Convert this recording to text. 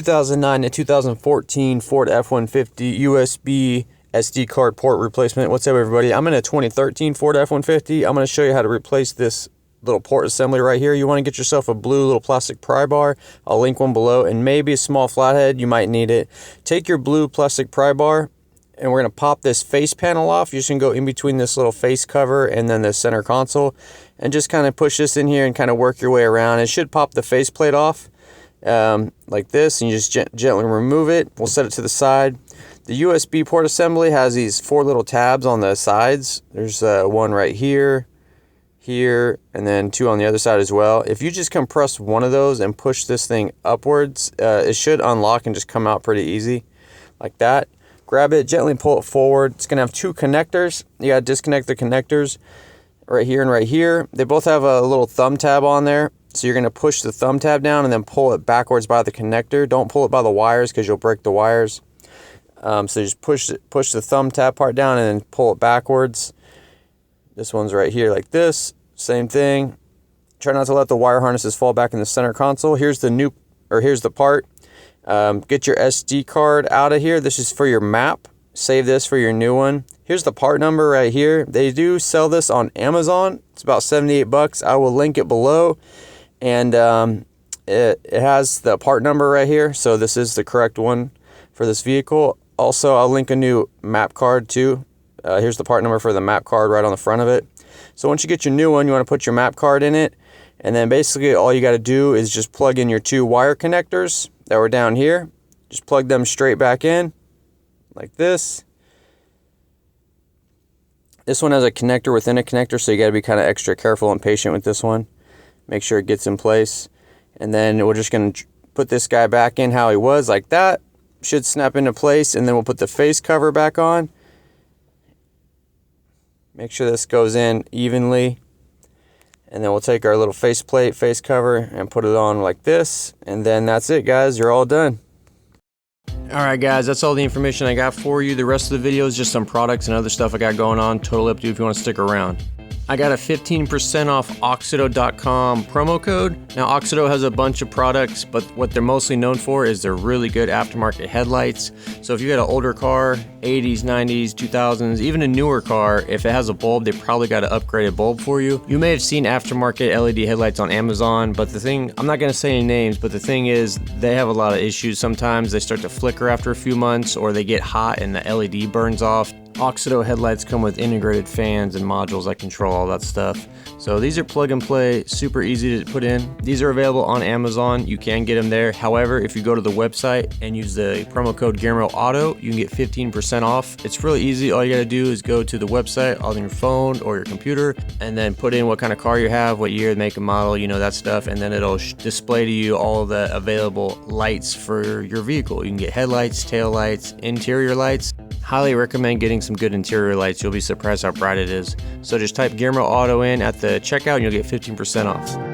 2009 to 2014 Ford F-150 USB SD card port replacement. What's up, everybody? I'm in a 2013 Ford F-150. I'm going to show you how to replace this little port assembly right here. You want to get yourself a blue little plastic pry bar. I'll link one below, and maybe a small flathead. You might need it. Take your blue plastic pry bar, and we're going to pop this face panel off. You're just going to go in between this little face cover and then the center console, and just kind of push this in here and kind of work your way around. It should pop the face plate off like this, and you just gently remove it. We'll set it to the side. The USB port assembly has these 4 little tabs on the sides. There's one right here, and then 2 on the other side as well. If you just compress one of those and push this thing upwards, it should unlock and just come out pretty easy like that. Grab it, gently pull it forward. It's gonna have 2 connectors. You gotta disconnect the connectors right here and right here. They both have a little thumb tab on there. So you're gonna push the thumb tab down and then pull it backwards by the connector. Don't pull it by the wires because you'll break the wires. So just push the thumb tab part down and then pull it backwards. This one's right here like this. Same thing. Try not to let the wire harnesses fall back in the center console. Here's the part. Get your SD card out of here. This is for your map. Save this for your new one. Here's the part number right here. They do sell this on Amazon. It's about 78 bucks. I will link it below. And it has the part number right here. So this is the correct one for this vehicle. Also, I'll link a new map card too. Here's the part number for the map card right on the front of it. So once you get your new one, you want to put your map card in it. And then basically all you got to do is just plug in your 2 wire connectors that were down here. Just plug them straight back in like this. This one has a connector within a connector, so you got to be kind of extra careful and patient with this one. Make sure it gets in place. And then we're just going to put this guy back in how he was, like that. Should snap into place, and then we'll put the face cover back on. Make sure this goes in evenly. And then we'll take our little face plate, face cover, and put it on like this. And then that's it, guys. You're all done. Alright guys, that's all the information I got for you. The rest of the video is just some products and other stuff I got going on. Totally up to you if you want to stick around. I got a 15% off Oxido.com promo code. Now Oxido has a bunch of products, but what they're mostly known for is their really good aftermarket headlights. So if you got an older car, 80s, 90s, 2000s, even a newer car, if it has a bulb, they probably got an upgraded bulb for you. You may have seen aftermarket LED headlights on Amazon, but the thing, I'm not going to say any names, but the thing is they have a lot of issues. Sometimes they start to flicker after a few months, or they get hot and the LED burns off. Oxido headlights come with integrated fans and modules that control all that stuff. So these are plug and play, super easy to put in. These are available on Amazon. You can get them there. However, if you go to the website and use the promo code gearmoauto, you can get 15% off. It's really easy. All you got to do is go to the website on your phone or your computer and then put in what kind of car you have, what year, make and model, you know, that stuff, and then it'll display to you all of the available lights for your vehicle. You can get headlights, tail lights, interior lights. Highly recommend getting some good interior lights. You'll be surprised how bright it is. So just type gearmoauto in at the checkout and you'll get 15% off.